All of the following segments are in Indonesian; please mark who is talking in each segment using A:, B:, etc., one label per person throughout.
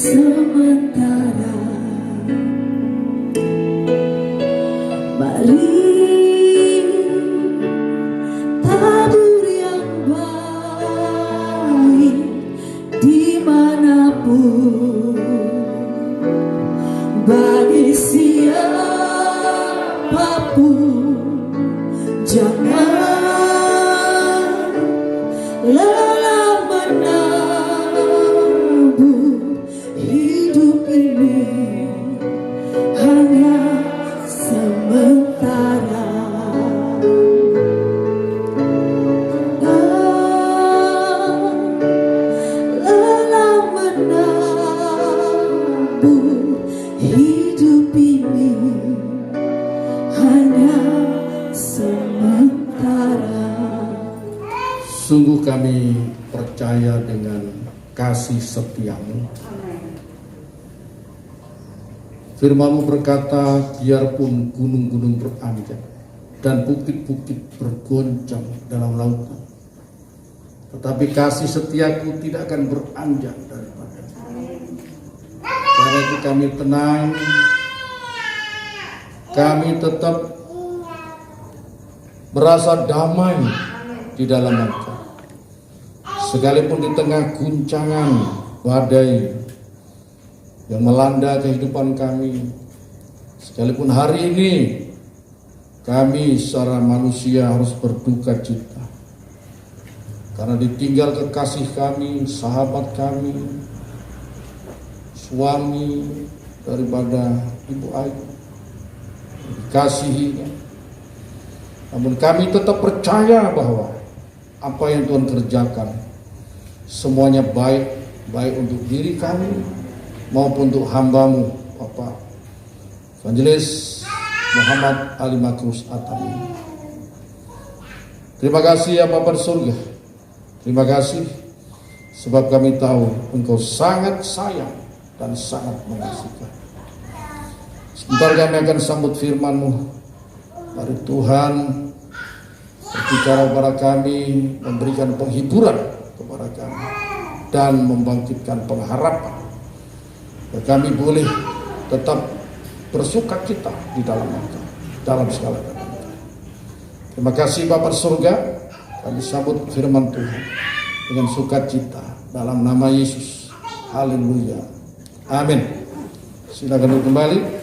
A: sementara. Mari tabur yang baik dimanapun, bagi siapapun. Jangan lelah menabur, hidup ini hanya sementara. Lelah menabur, hidup ini hanya sementara.
B: Sungguh kami percaya dengan kasih setiamu. Firman-Mu berkata, biarpun gunung-gunung beranjak dan bukit-bukit bergoncang dalam lautan, tetapi kasih setiaku tidak akan beranjak daripada. Karena itu kami tenang, kami tetap merasa damai di dalam Engkau. Sekalipun di tengah guncangan badai yang melanda kehidupan kami, sekalipun hari ini kami secara manusia harus berduka cita karena ditinggal kekasih kami, sahabat kami, suami daripada Ibu Ayu, dikasihinya. Namun kami tetap percaya bahwa apa yang Tuhan kerjakan semuanya baik untuk diri kami maupun untuk hamba-Mu, Bapak Evangelis Muhammad Ali Makrus Atami. Terima kasih ya Bapa di surga. Terima kasih sebab kami tahu Engkau sangat sayang dan sangat mengasihi. Sebentar kami akan sambut firman-Mu. Mari Tuhan berbicara kepada kami, memberikan penghiburan kepada kami dan membangkitkan pengharapan. Dan kami boleh tetap bersuka cita di dalam Engkau, dalam segala keadaan. Terima kasih Bapa surga, kami sambut firman Tuhan dengan sukacita dalam nama Yesus. Haleluya. Amin. Silakan kembali.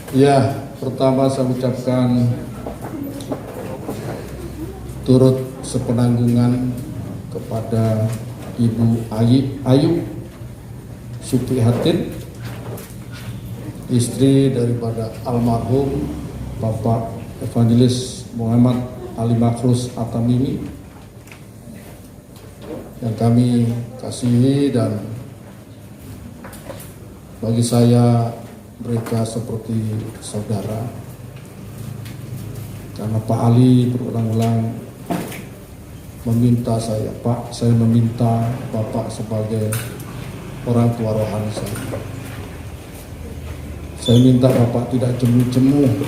B: Ya, pertama saya ucapkan turut sepenanggungan kepada Ibu Ayu Suprihatin, istri daripada almarhum Bapak Evangelis Muhammad Ali Makrus Atamimi, yang kami kasihi, dan bagi saya mereka seperti saudara, karena Pak Ali berulang-ulang meminta saya, Pak, saya meminta Bapak sebagai orang tua rohani saya. Saya minta Bapak tidak jemu-jemu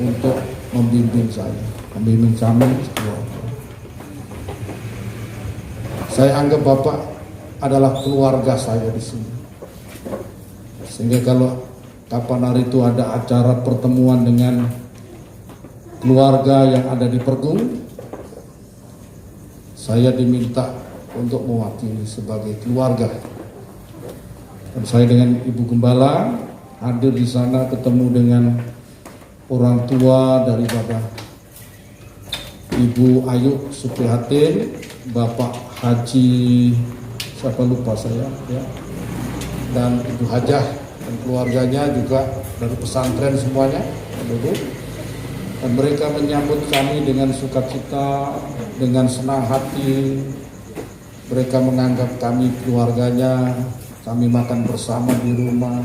B: untuk membimbing saya, membimbing kami keluarga. Saya anggap Bapak adalah keluarga saya di sini, sehingga kalau kapan hari itu ada acara pertemuan dengan keluarga yang ada di Pergung, saya diminta untuk mewakili sebagai keluarga. Dan saya dengan Ibu Gembala hadir di sana, ketemu dengan orang tua daripada Ibu Ayu Suprihatin, Bapak Haji, siapa lupa saya ya, dan Ibu Hajah dan keluarganya juga dari pesantren semuanya, dan mereka menyambut kami dengan sukacita, dengan senang hati. Mereka menganggap kami keluarganya, kami makan bersama di rumah,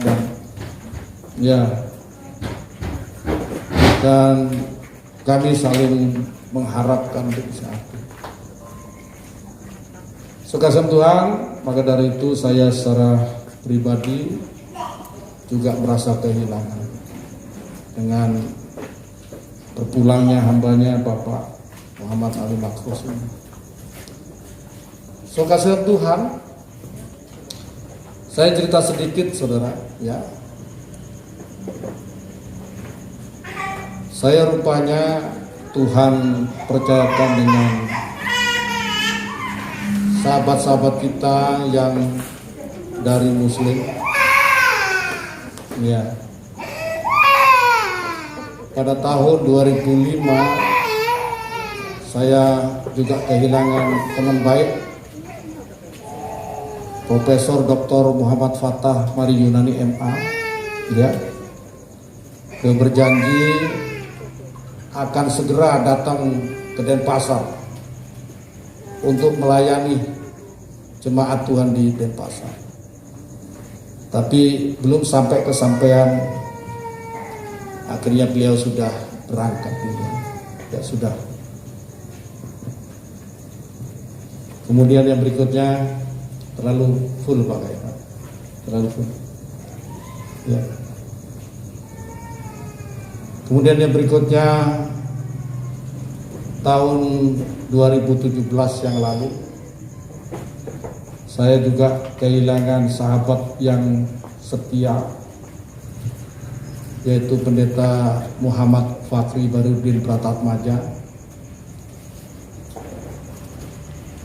B: dan kami saling mengharapkan bersatu. Sekasih Tuhan, maka dari itu saya secara pribadi juga merasa kehilangan dengan berpulangnya hambanya Bapak Muhammad Ali Makros ini. So kasihan Tuhan, saya cerita sedikit saudara ya. Saya rupanya Tuhan percayakan dengan sahabat-sahabat kita yang dari Muslim ya. Pada tahun 2005 saya juga kehilangan teman baik, Profesor Dr. Muhammad Fattah Mari Yunani MA ya. Beliau berjanji akan segera datang ke Denpasar untuk melayani jemaat Tuhan di Denpasar. Tapi belum sampai kesampaian, akhirnya beliau sudah berangkat ya sudah. Kemudian yang berikutnya terlalu full Pak ya, terlalu full ya. Kemudian yang berikutnya tahun 2017 yang lalu saya juga kehilangan sahabat yang setia, yaitu Pendeta Muhammad Fakri Barudin Pratatmaja.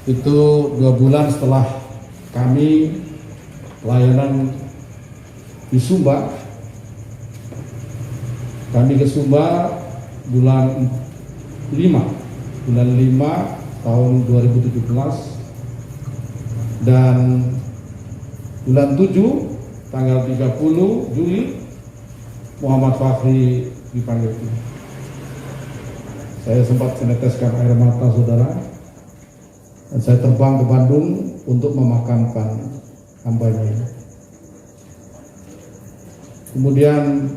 B: Itu 2 bulan setelah kami pelayanan di Sumba. Kami ke Sumba bulan 5 tahun 2017, dan bulan 7 tanggal 30 Juli Muhammad Fakri dipanggil. Saya sempat meneteskan air mata saudara, dan saya terbang ke Bandung untuk memakamkan hambanya. Kemudian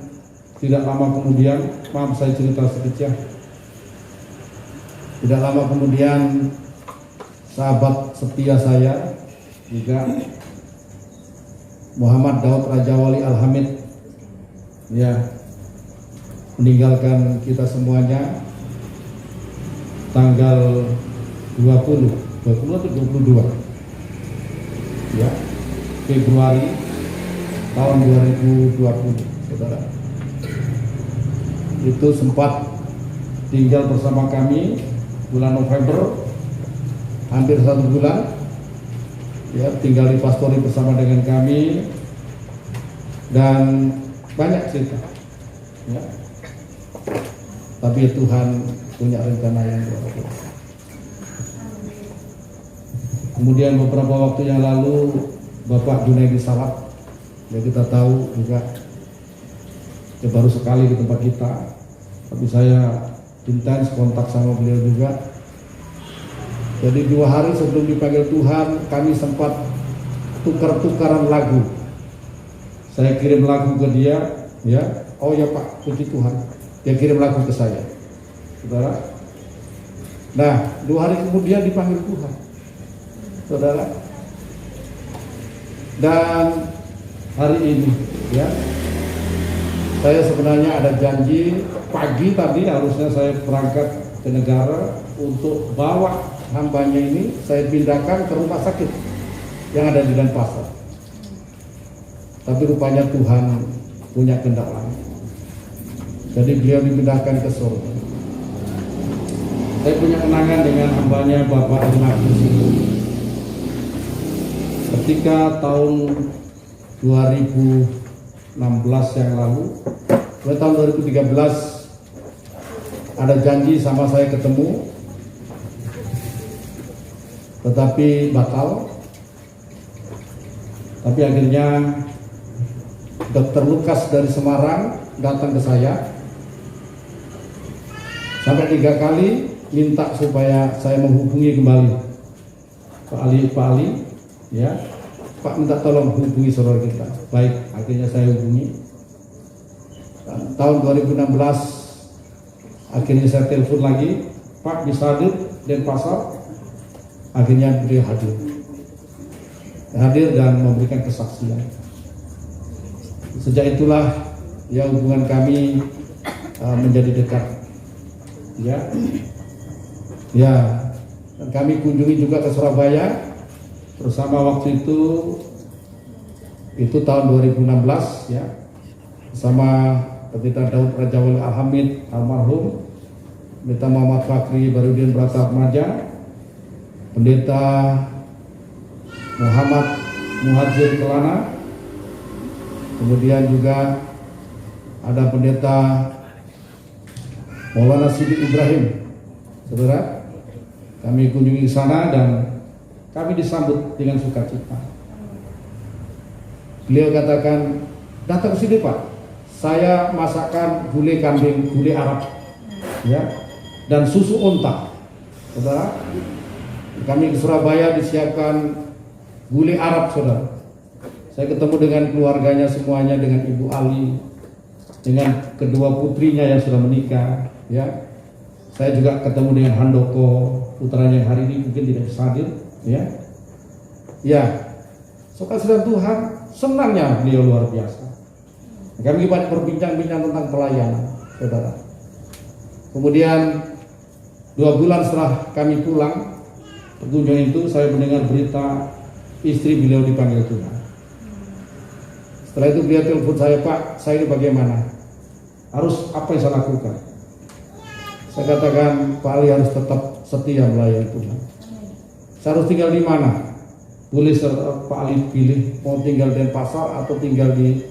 B: tidak lama kemudian, maaf saya cerita sedikit ya. Tidak lama kemudian sahabat setia saya juga Muhammad Daud Rajawali Al-Hamid ya meninggalkan kita semuanya tanggal 20 atau 22 ya Februari tahun 2020 saudara. Itu sempat tinggal bersama kami bulan November hampir 1 bulan ya, tinggal di pastori bersama dengan kami dan banyak cerita ya. Tapi Tuhan punya rencana yang luar biasa. Kemudian beberapa waktu yang lalu Bapak Junaidi Salap ya, kita tahu juga ya, baru sekali di tempat kita, tapi saya intens kontak sama beliau juga. Jadi 2 hari sebelum dipanggil Tuhan, kami sempat tukar-tukaran lagu. Saya kirim lagu ke dia, ya, oh ya Pak, puji Tuhan. Dia kirim lagu ke saya, saudara. Nah, 2 hari kemudian dipanggil Tuhan, saudara. Dan hari ini, ya, saya sebenarnya ada janji pagi tadi harusnya saya berangkat ke negara untuk bawa hambanya ini, saya pindahkan ke rumah sakit yang ada di Denpasar. Tapi rupanya Tuhan punya kehendak lain. Jadi beliau dipindahkan ke Solo. Saya punya kenangan dengan hambanya Bapak Ignatius itu. Ketika tahun 2016 yang lalu, pada tahun 2013 ada janji sama saya ketemu, tetapi batal. Tapi akhirnya Dr. Lukas dari Semarang datang ke saya sampai 3 kali minta supaya saya menghubungi kembali Pak Ali, ya Pak, minta tolong hubungi saudara kita. Baik, akhirnya saya hubungi. Dan tahun 2016 akhirnya saya telepon lagi, Pak bisa hadir Denpasar. Akhirnya beliau hadir dan memberikan kesaksian. Sejak itulah ya hubungan kami menjadi dekat. Ya, ya. Dan kami kunjungi juga ke Surabaya bersama waktu itu tahun 2016 ya, bersama Pendeta Daud Raja Wali Al-Hamid almarhum, Pendeta Muhammad Fakri Barudin Pratamaja, Pendeta Muhammad Muhajir Kelana, kemudian juga ada Pendeta Maulana Siddiq Ibrahim. Saudara, kami kunjungi ke sana dan kami disambut dengan sukacita. Beliau katakan, datang ke sini Pak, saya masakkan gulai kambing, gulai Arab, ya, dan susu unta. Saudara, kami ke Surabaya disiapkan gulai Arab, saudara. Saya ketemu dengan keluarganya semuanya, dengan Ibu Ali, dengan kedua putrinya yang sudah menikah, ya. Saya juga ketemu dengan Handoko, putranya yang hari ini mungkin tidak bisa hadir, ya. Ya, sukacita Tuhan, senangnya beliau luar biasa. Kami banyak berbincang-bincang tentang pelayanan, saudara. Kemudian 2 bulan setelah kami pulang perkunjungan itu, saya mendengar berita istri beliau dipanggil Tuhan. Setelah itu beliau telepon saya, Pak, saya ini bagaimana? Harus apa yang saya lakukan? Saya katakan, Pak Ali harus tetap setia melayani Tuhan. Saya harus tinggal di mana? Boleh Pak Ali pilih, mau tinggal di Denpasar atau tinggal di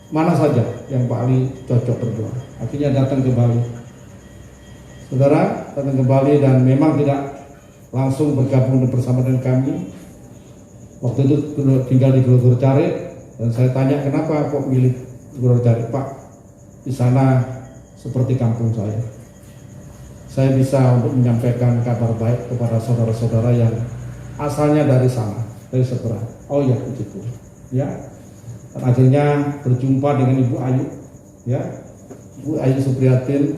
B: mana saja yang Pak Ali cocok berdoa. Akhirnya datang ke Bali. Saudara, datang ke Bali dan memang tidak langsung bergabung bersama dengan kami. Waktu itu tinggal di Grogol Cari, dan saya tanya kenapa kok milih Grogol Cari, Pak? Di sana seperti kampung saya. Saya bisa untuk menyampaikan kabar baik kepada saudara-saudara yang asalnya dari sana, dari seberang. Oh ya, begitu. Ya. Dan akhirnya berjumpa dengan Ibu Ayu, ya, Ibu Ayu Supriyatin,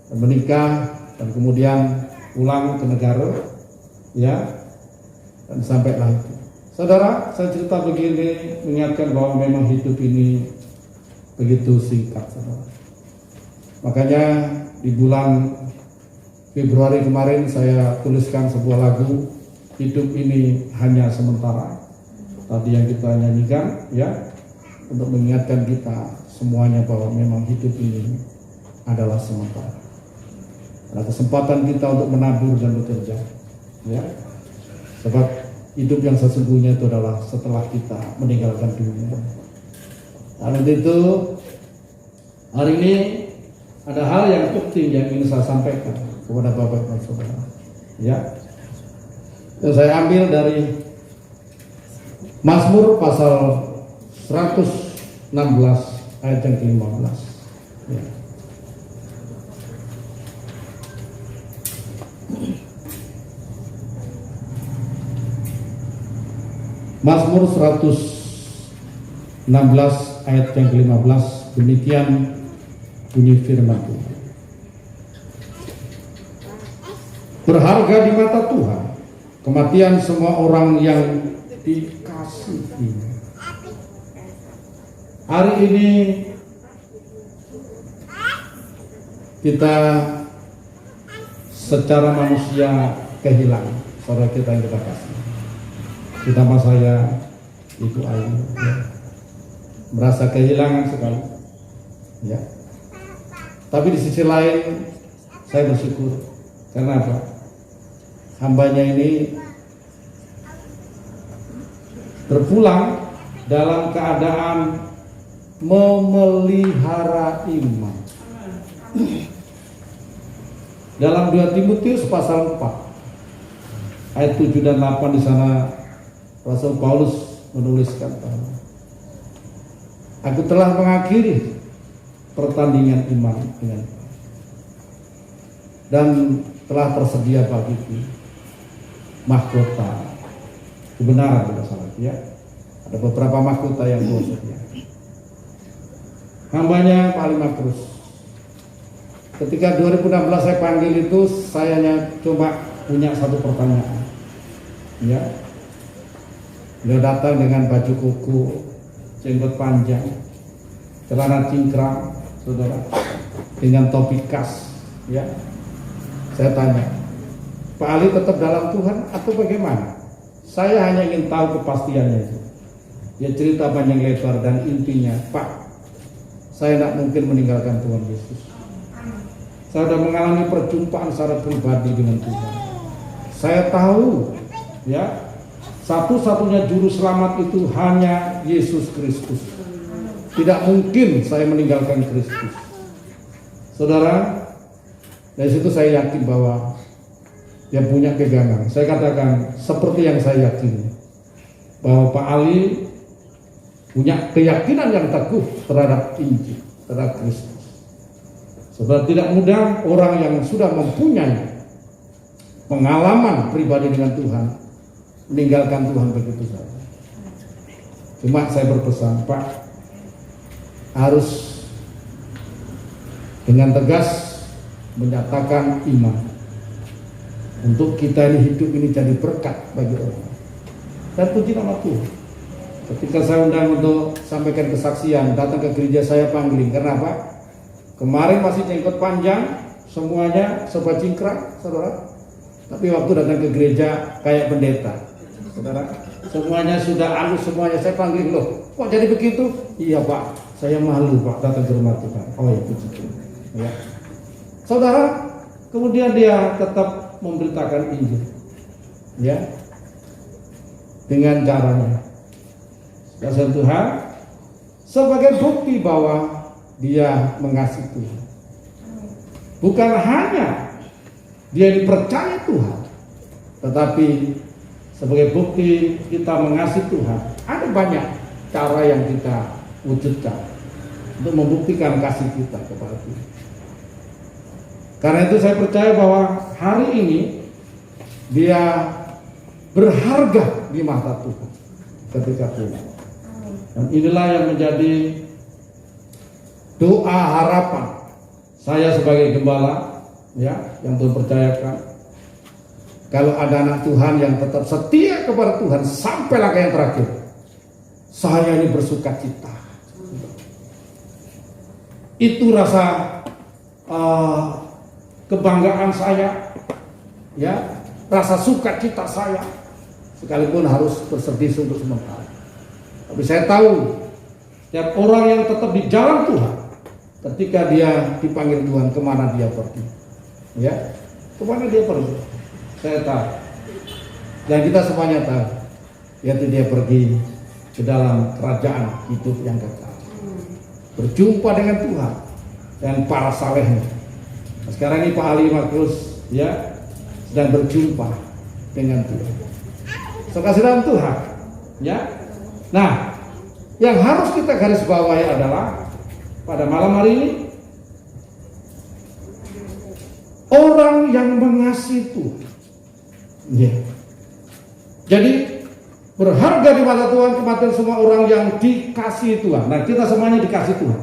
B: dan menikah dan kemudian pulang ke negara, ya, dan sampailah itu. Saudara, saya cerita begini mengingatkan bahwa memang hidup ini begitu singkat, saudara. Makanya di bulan Februari kemarin saya tuliskan sebuah lagu, hidup ini hanya sementara. Tadi yang kita nyanyikan, ya, untuk mengingatkan kita semuanya bahwa memang hidup ini adalah sementara. Ada kesempatan kita untuk menabur dan bekerja, ya. Sebab hidup yang sesungguhnya itu adalah setelah kita meninggalkan dunia. Dan itu hari ini ada hal yang penting yang ingin saya sampaikan kepada Bapak dan Saudara, ya. Yang saya ambil dari Mazmur pasal 116 ayat yang ke-15, ya. Mazmur 116 ayat yang ke-15, demikian bunyi firman Tuhan. Berharga di mata Tuhan kematian semua orang yang dikasihi. Hari ini kita secara manusia kehilangan saudara kita yang kita kasih. Ditambah saya, Ibu Ayu, ya, merasa kehilangan sekali, ya. Tapi di sisi lain saya bersyukur. Karena apa? Hambanya ini berpulang dalam keadaan memelihara iman. Dalam 2 Timotius pasal 4 ayat 7 dan 8 di sana Rasul Paulus menuliskan bahwa aku telah mengakhiri pertandingan iman dengan baik dan telah tersedia bagiku mahkota kebenaran, tidak salah, ya. Ada beberapa mahkota yang Tuhan sediakan. Hambanya Pak Ali Makrus, ketika 2016 saya panggil itu, saya hanya cuma punya satu pertanyaan, ya. Beliau datang dengan baju kuku, jenggot panjang, celana cingkrang, saudara, dengan topi khas, Ya, saya tanya, Pak Ali tetap dalam Tuhan atau bagaimana? Saya hanya ingin tahu kepastiannya itu. Dia cerita panjang lebar dan intinya, Pak, saya tidak mungkin meninggalkan Tuhan Yesus. Saya sudah mengalami perjumpaan secara pribadi dengan Tuhan. Saya tahu, ya, satu-satunya juru selamat itu hanya Yesus Kristus. Tidak mungkin saya meninggalkan Kristus. Saudara, dari situ saya yakin bahwa dia punya pegangan. Saya katakan seperti yang saya yakini, bahwa Pak Ali punya keyakinan yang teguh terhadap Injil, terhadap Kristus. Sebab tidak mudah orang yang sudah mempunyai pengalaman pribadi dengan Tuhan meninggalkan Tuhan begitu saja. Cuma saya berpesan, Pak, harus dengan tegas menyatakan iman untuk kita ini hidup ini jadi berkat bagi orang. Dan puji nama Tuhan. Ketika saya undang untuk sampaikan kesaksian, datang ke gereja saya panggil. Karena apa? Kemarin masih jenggot panjang, semuanya serba cingkrang, saudara. Tapi waktu datang ke gereja kayak pendeta, saudara. Semuanya sudah halus, semuanya saya panggil, loh, kok jadi begitu? Iya Pak, saya malu Pak datang ke rumah Tuhan. Oh ya, puji Tuhan. Ya. Saudara, kemudian dia tetap memberitakan Injil, ya, dengan caranya. Kasih Tuhan sebagai bukti bahwa dia mengasihi Tuhan. Bukan hanya dia dipercaya Tuhan, tetapi sebagai bukti kita mengasihi Tuhan, ada banyak cara yang kita wujudkan untuk membuktikan kasih kita kepada Tuhan. Karena itu saya percaya bahwa hari ini dia berharga di mata Tuhan ketika Tuhan. Dan inilah yang menjadi doa harapan saya sebagai gembala, ya, yang Tuhan percayakan. Kalau ada anak Tuhan yang tetap setia kepada Tuhan sampai langkah yang terakhir, saya ini bersuka cita. Itu rasa kebanggaan saya, ya, rasa sukacita saya, sekalipun harus bersedih untuk sementara. Tapi saya tahu setiap orang yang tetap di jalan Tuhan, ketika dia dipanggil Tuhan, kemana dia pergi, ya, kemana dia pergi, saya tahu, dan kita semuanya tahu, yaitu dia pergi ke dalam kerajaan hidup yang kekal, berjumpa dengan Tuhan dan para salehnya. Sekarang ini Pak Ali Markus, ya, sedang berjumpa dengan Tuhan. Sekasih dalam Tuhan, ya. Nah, yang harus kita garis bawahi adalah pada malam hari ini, orang yang mengasihi Tuhan, ya. Jadi berharga di mata Tuhan kematian semua orang yang dikasihi Tuhan. Nah, kita semuanya dikasihi Tuhan.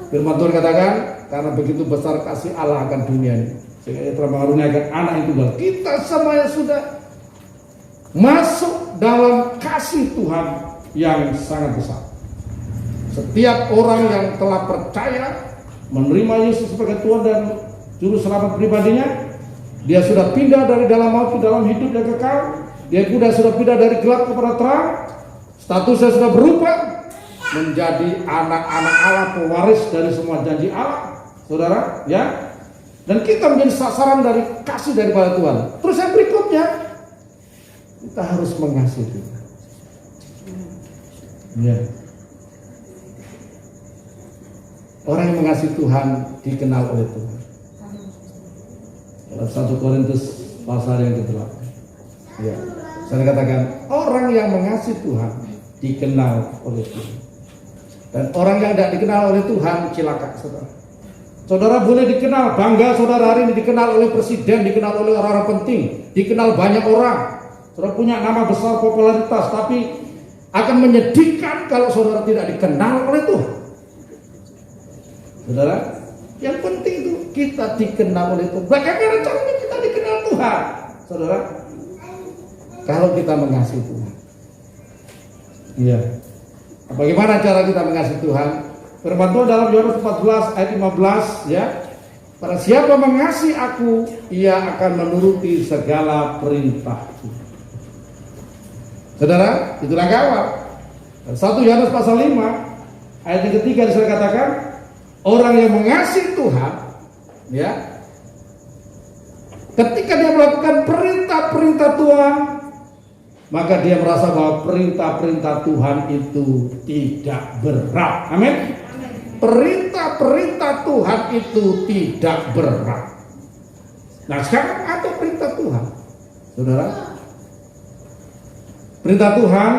B: Firman Tuhan katakan, karena begitu besar kasih Allah akan dunia ini, sehingga Ia telah mengaruniakan anak yang tunggal. Kita semuanya sudah masuk dalam kasih Tuhan yang sangat besar. Setiap orang yang telah percaya menerima Yesus sebagai Tuhan dan Juru Selamat pribadinya, dia sudah pindah dari dalam maut ke dalam hidup yang kekal. Dia sudah pindah dari gelap kepada terang. Statusnya sudah berubah menjadi anak-anak Allah, pewaris dari semua janji Allah, saudara, ya. Dan kita menjadi sasaran dari kasih daripada Tuhan. Terus yang berikutnya, kita harus mengasihi Tuhan. Ya. Orang yang mengasihi Tuhan dikenal oleh Tuhan. Dalam 1 Korintus pasal yang ke-8. Ya. Saya katakan, orang yang mengasihi Tuhan dikenal oleh Tuhan. Dan orang yang tidak dikenal oleh Tuhan celaka, saudara. Saudara boleh dikenal, bangga saudara hari ini dikenal oleh presiden, dikenal oleh orang-orang penting, dikenal banyak orang. Saudara punya nama besar, popularitas, tapi akan menyedihkan kalau saudara tidak dikenal oleh Tuhan. Saudara, yang penting itu kita dikenal oleh Tuhan. Bagaimana caranya kita dikenal Tuhan, saudara? Kalau kita mengasihi Tuhan. Iya. Bagaimana cara kita mengasihi Tuhan? Firman Tuhan dalam Yohanes 14 ayat 15, ya. Para siapa mengasihi aku, ia akan menuruti segala perintahku. Saudara, itulah awal. 1 Yohanes pasal 5 ayat yang ketiga disana katakan, orang yang mengasihi Tuhan, ya, ketika dia melakukan perintah-perintah Tuhan, maka dia merasa bahwa perintah-perintah Tuhan itu tidak berat. Amin. Perintah-perintah Tuhan itu tidak berat. Nah, sekarang ada perintah Tuhan, saudara. Perintah Tuhan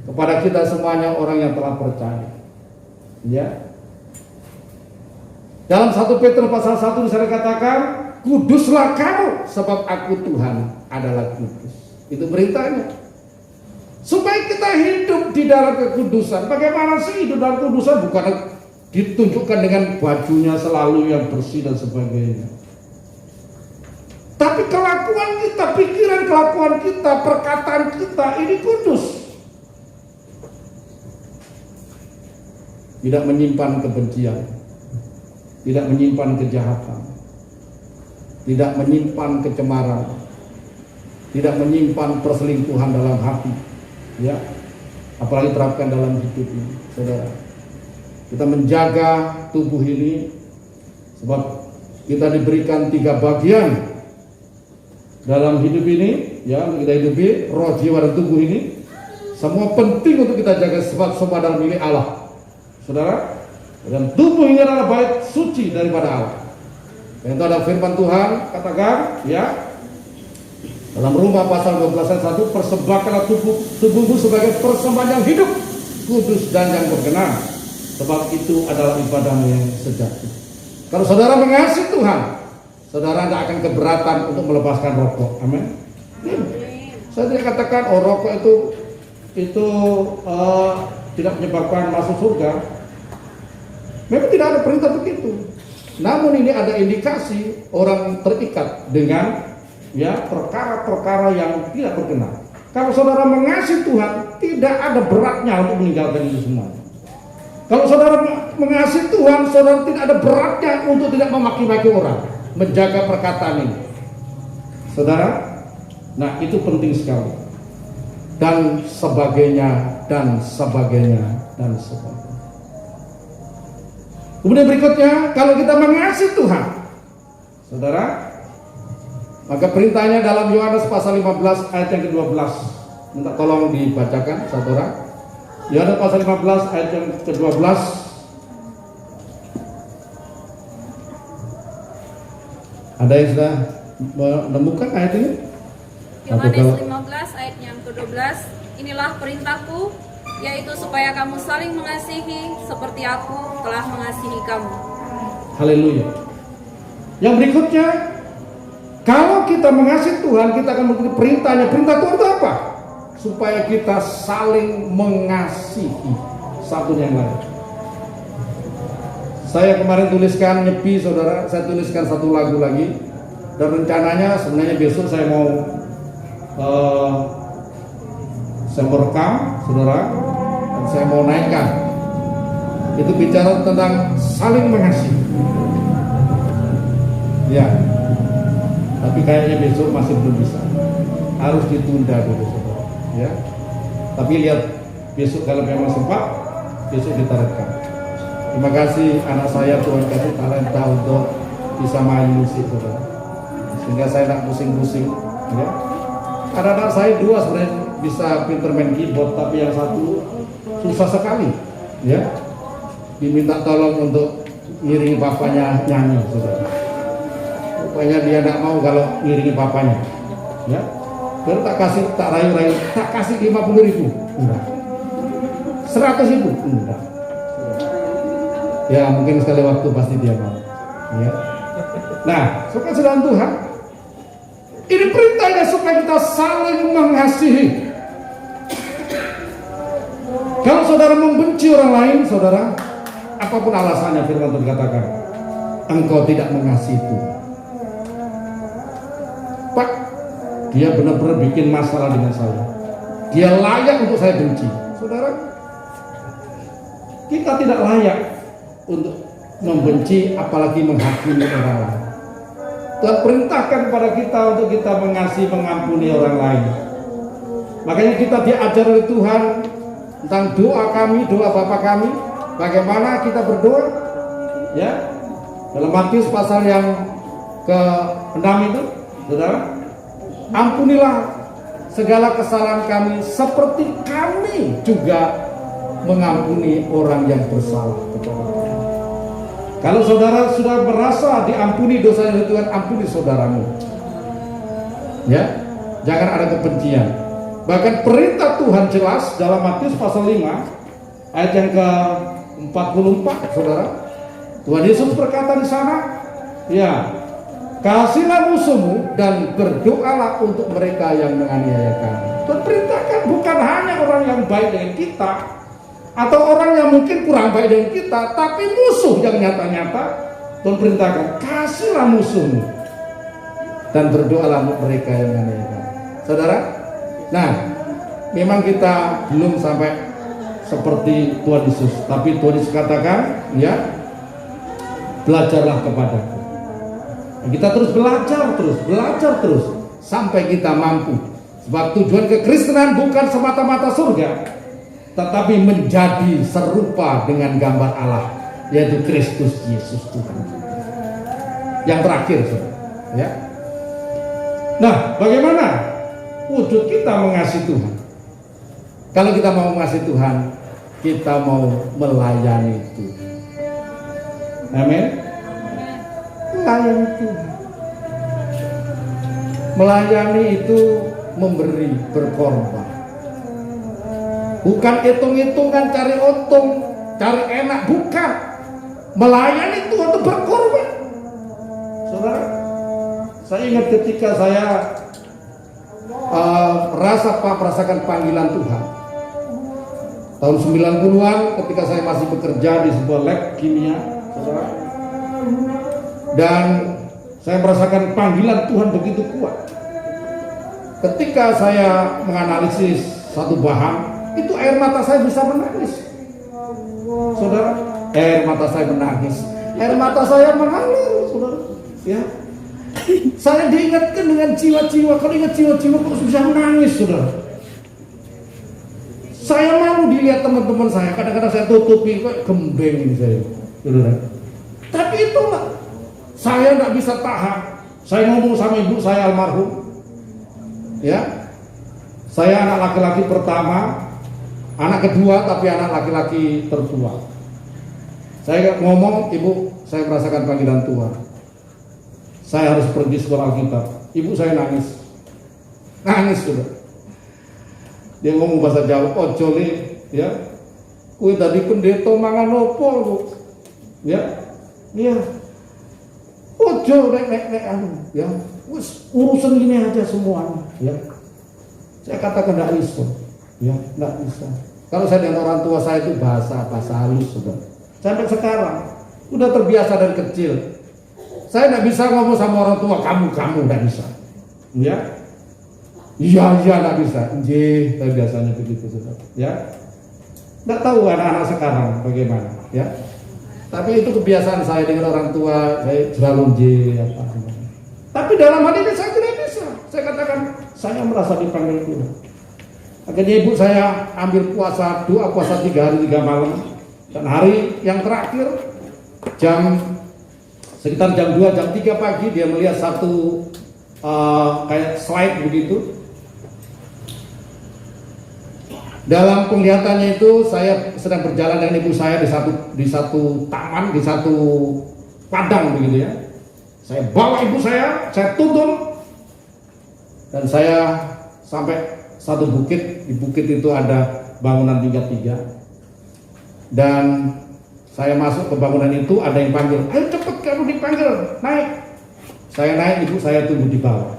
B: kepada kita semuanya orang yang telah percaya. Ya. Dalam 1 Petrus pasal 1 disana katakan, kuduslah kamu sebab aku Tuhan adalah kudus. Itu beritanya. Supaya kita hidup di dalam kekudusan. Bagaimana sih hidup dalam kekudusan? Bukan ditunjukkan dengan bajunya selalu yang bersih dan sebagainya. Tapi kelakuan kita, pikiran kelakuan kita, perkataan kita ini kudus. Tidak menyimpan kebencian, tidak menyimpan kejahatan, tidak menyimpan kecemaran, tidak menyimpan perselingkuhan dalam hati. Ya, apalagi terapkan dalam hidup ini, saudara. Kita menjaga tubuh ini, sebab kita diberikan 3 bagian dalam hidup ini, ya, untuk kita hidupi roh, jiwa, dan tubuh ini. Semua penting untuk kita jaga, sebab semua adalah milik Allah, saudara. Dan tubuh ini adalah bait suci daripada Allah. Dan itu ada firman Tuhan katakan, ya, dalam Roma pasal 12 ayat 1, persembahkanlah tubuhmu sebagai persembahan yang hidup, kudus dan yang berkenan, sebab itu adalah ibadahmu yang sejati. Kalau saudara mengasihi Tuhan, saudara tidak akan keberatan untuk melepaskan rokok. Amin. Saya tidak katakan rokok itu tidak menyebabkan masuk surga. Memang tidak ada perintah begitu. Namun ini ada indikasi orang terikat dengan, ya, perkara-perkara yang tidak berkenan. Kalau saudara mengasihi Tuhan, tidak ada beratnya untuk meninggalkan itu semua. Kalau saudara mengasihi Tuhan, saudara tidak ada beratnya untuk tidak memaki-maki orang, menjaga perkataan ini, saudara. Nah, itu penting sekali. Dan sebagainya, dan sebagainya, dan sebagainya. Kemudian berikutnya, kalau kita mengasihi Tuhan, saudara, maka perintahnya dalam Yohanes pasal 15 ayat yang ke-12. Minta tolong dibacakan satu orang. Yohanes pasal 15 ayat yang ke-12. Ada yang sudah menemukan ayat ini?
C: Yohanes 15 ayat yang ke-12. Inilah perintahku, yaitu supaya kamu saling mengasihi seperti aku telah mengasihi kamu. Haleluya.
B: Yang berikutnya, kalau kita mengasihi Tuhan, kita akan mengikuti perintahnya. Perintah Tuhan itu apa? Supaya kita saling mengasihi satu yang lain. Saya kemarin tuliskan nyepi, saudara. Saya tuliskan satu lagu lagi. Dan rencananya sebenarnya besok saya mau rekam, saudara. Dan saya mau naikkan. Itu bicara tentang saling mengasihi. Ya. Tapi kayaknya besok masih belum bisa, harus ditunda dulu, saudara. Ya. Tapi lihat besok kalau memang sempat, besok kita rekam. Terima kasih anak saya, Tuhan kasih talenta untuk bisa main musik, saudara. Sehingga saya tidak pusing-pusing. Ya. Anak-anak saya 2 sebenarnya bisa pinter main keyboard, tapi yang satu susah sekali. Ya. Diminta tolong untuk ngiringi papanya nyanyi, saudara. Rupanya dia tidak mau kalau ngiringi papanya, ya. Baru tak rayu-rayu, tak kasih 50.000, enggak. 100.000, enggak. Ya mungkin sekali waktu pasti dia mau, ya. Nah, saudara Tuhan, ini perintahnya supaya kita saling mengasihi. Kalau saudara membenci orang lain, saudara, apapun alasannya, firman Tuhan katakan, engkau tidak mengasihi Tuhan. Pak, dia benar-benar bikin masalah dengan saya. Dia layak untuk saya benci. Saudara, kita tidak layak untuk membenci, apalagi menghakimi orang lain. Tuhan perintahkan kepada kita untuk kita mengasihi, mengampuni orang lain. Makanya kita diajar oleh Tuhan tentang doa kami, doa Bapa kami. Bagaimana kita berdoa? Ya, dalam Matius pasal yang ke-6 itu, saudara, ampunilah segala kesalahan kami seperti kami juga mengampuni orang yang bersalah kepada kami. Kalau saudara sudah merasa diampuni dosanya oleh Tuhan, ampuni saudaramu. Ya, jangan ada kebencian. Bahkan perintah Tuhan jelas dalam Matius pasal 5 ayat yang ke-44, saudara. Tuhan Yesus berkata di sana, ya, kasihilah musuhmu dan berdoalah untuk mereka yang menganiaya kamu. Tuhan perintahkan bukan hanya orang yang baik dengan kita, atau orang yang mungkin kurang baik dengan kita, tapi musuh yang nyata-nyata. Tuhan perintahkan, kasihlah musuhmu dan berdoalah untuk mereka yang menganiaya kamu. Saudara, nah, memang kita belum sampai seperti Tuhan Yesus, tapi Tuhan Yesus katakan, ya, belajarlah kepadaku. Kita terus belajar terus sampai kita mampu. Sebab tujuan kekristenan bukan semata-mata surga, tetapi menjadi serupa dengan gambar Allah, yaitu Kristus Yesus Tuhan. Yang terakhir, ya. Nah, bagaimana wujud kita mengasihi Tuhan? Kalau kita mau mengasihi Tuhan, kita mau melayani Tuhan. Amin. Melayani Tuhan. Melayani itu memberi, berkorban. Bukan hitung-hitungan cari untung, cari enak, bukan. Melayani Tuhan itu berkorban. Saudara, saya ingat ketika saya merasakan panggilan Tuhan tahun 90-an, ketika saya masih bekerja di sebuah lab kimia, saudara, dan saya merasakan panggilan Tuhan begitu kuat. Ketika saya menganalisis satu bahan, itu air mata saya bisa menangis, saudara. Air mata saya menangis, air mata saya mengalir, saudara. Ya, saya diingatkan dengan jiwa-jiwa. Kalau ingat jiwa-jiwa kok bisa menangis, saudara. Saya malu dilihat teman-teman saya. Kadang-kadang saya tutupi, kok gembeng saya, saudara. Tapi itu lah, saya nggak bisa tahan. Saya ngomong sama ibu saya almarhum, ya. Saya anak laki-laki pertama, anak kedua, tapi anak laki-laki tertua. Saya ngomong, ibu, saya merasakan panggilan Tuhan. Saya harus pergi sekolah Alkitab. Ibu saya nangis, sudah. Dia ngomong bahasa Jawa, ojo le, ya. Kue tadi pendeta mangan opo lu, ya, iya. Ojo nek ya. Urusan gini aja semuanya, ya. Saya katakan tidak bisa, ya, tidak bisa. Kalau saya dengan orang tua saya itu bahasa halus, sudah. Sampai sekarang udah terbiasa dari kecil. Saya tidak bisa ngomong sama orang tua kamu tidak bisa, ya. Iya tidak bisa. Saya biasanya begitu, sudah. Ya. Tidak tahu anak-anak sekarang bagaimana, ya. Tapi itu kebiasaan saya dengan orang tua. Saya selalu apa. Tapi dalam hal ini saya tidak bisa. Saya katakan saya merasa dipanggil Tuhan. Akhirnya ibu saya ambil puasa, doa puasa 3 hari 3 malam. Dan hari yang terakhir sekitar jam 2, jam 3 pagi dia melihat satu kayak slide begitu. Dalam penglihatannya itu saya sedang berjalan dengan ibu saya di satu taman, di satu padang begitu ya. Saya bawa ibu saya tuntun dan saya sampai satu bukit. Di bukit itu ada bangunan tingkat 3. Dan saya masuk ke bangunan itu, ada yang panggil, ayo cepet kamu dipanggil, naik. Saya naik, ibu saya tunggu di bawah.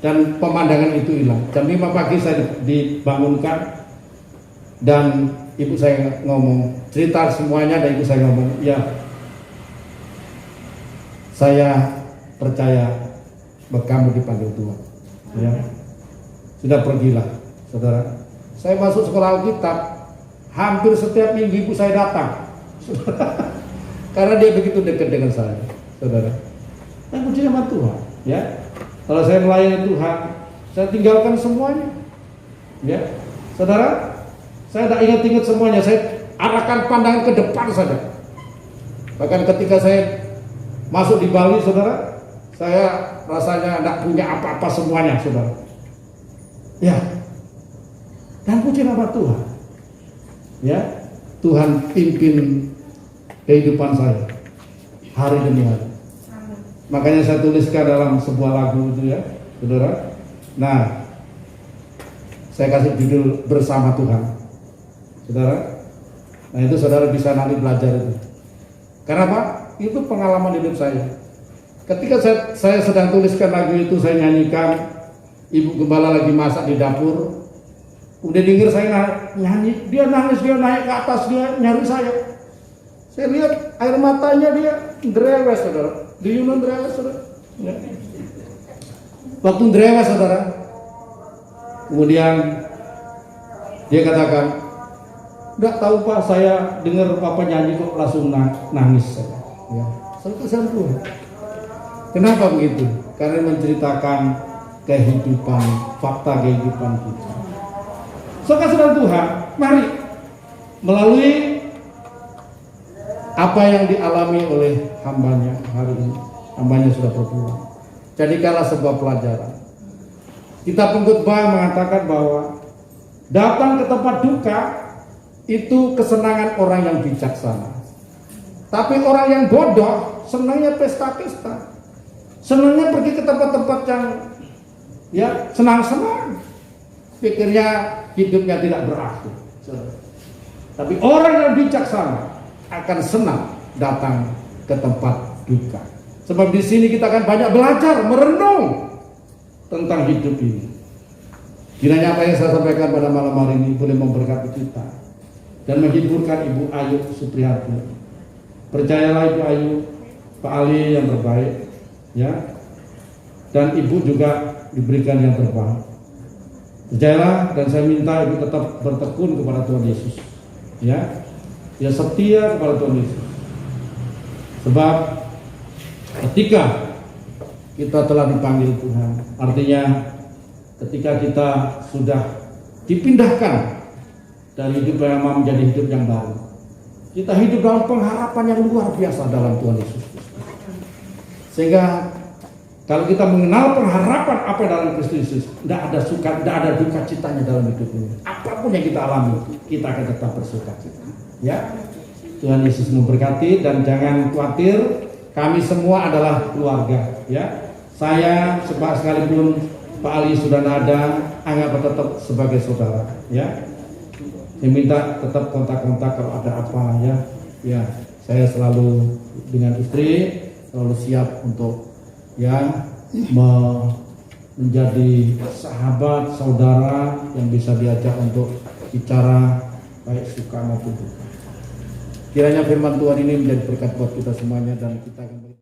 B: Dan pemandangan itu hilang. Jam 5 pagi saya dibangunkan. Dan ibu saya ngomong, cerita semuanya, dan ibu saya ngomong, ya, saya percaya bahwa kamu dipanggil Tuhan. Ya, sudah pergilah, saudara. Saya masuk sekolah Alkitab, hampir setiap minggu ibu saya datang. Karena dia begitu dekat dengan saya, saudara. Dan puji nama Tuhan, ya. Kalau saya melayani Tuhan, saya tinggalkan semuanya, ya, saudara. Saya tidak ingat-ingat semuanya. Saya arahkan pandangan ke depan saja. Bahkan ketika saya masuk di Bali, saudara, saya rasanya tidak punya apa-apa semuanya, saudara. Ya. Dan puji nama Tuhan, ya. Tuhan pimpin kehidupan saya hari demi hari. Makanya saya tuliskan dalam sebuah lagu itu, ya, saudara. Nah, saya kasih judul Bersama Tuhan, saudara. Nah, itu saudara bisa nanti belajar itu. Karena apa? Itu pengalaman hidup saya. Ketika saya sedang tuliskan lagu itu, saya nyanyikan, ibu gembala lagi masak di dapur. Udah denger saya nyanyi, dia nangis, dia naik ke atas, dia nyari saya. Saya lihat air matanya dia drewes, saudara. Do you know drewes, saudara? Ya. Waktu drewes, saudara. Kemudian dia katakan, "Enggak tahu Pak, saya dengar Papa nyanyi kok langsung nangis." Ya. Saya Tuhan. Kenapa begitu? Karena menceritakan kehidupan, fakta kehidupan kita. Saudara Tuhan, mari melalui apa yang dialami oleh hambanya hari ini, hambanya sudah berpulang, jadikanlah sebuah pelajaran. Kita pengkhotbah mengatakan bahwa datang ke tempat duka itu kesenangan orang yang bijaksana. Tapi orang yang bodoh senangnya pesta-pesta, senangnya pergi ke tempat-tempat yang ya senang-senang, pikirnya hidupnya tidak berakhir. Tapi orang yang bijaksana akan senang datang ke tempat duka. Sebab di sini kita akan banyak belajar, merenung tentang hidup ini. Kiranya apa yang saya sampaikan pada malam hari ini boleh memberkati kita dan menghiburkan Ibu Ayu Supriyatni. Percayalah Ibu Ayu, Pak Ali yang terbaik, ya, dan Ibu juga diberikan yang terbaik. Percayalah, dan saya minta Ibu tetap bertekun kepada Tuhan Yesus, ya, dia setia kepada Tuhan Yesus. Sebab ketika kita telah dipanggil Tuhan, artinya ketika kita sudah dipindahkan dari hidup yang lama menjadi hidup yang baru, kita hidup dalam pengharapan yang luar biasa dalam Tuhan Yesus. Sehingga kalau kita mengenal pengharapan apa dalam Kristus Yesus, tidak ada suka, tidak ada duka citanya dalam hidup ini. Apapun yang kita alami, kita akan tetap bersuka cita. Ya, Tuhan Yesus memberkati, dan jangan khawatir, kami semua adalah keluarga. Ya, saya sekalipun Pak Ali sudah ada, anggap tetap sebagai saudara. Ya, saya minta tetap kontak-kontak kalau ada apa, ya. Ya, saya selalu dengan istri selalu siap untuk ya menjadi sahabat, saudara yang bisa diajak untuk bicara baik suka maupun duka. Kiranya firman Tuhan ini menjadi berkat buat kita semuanya, dan kita akan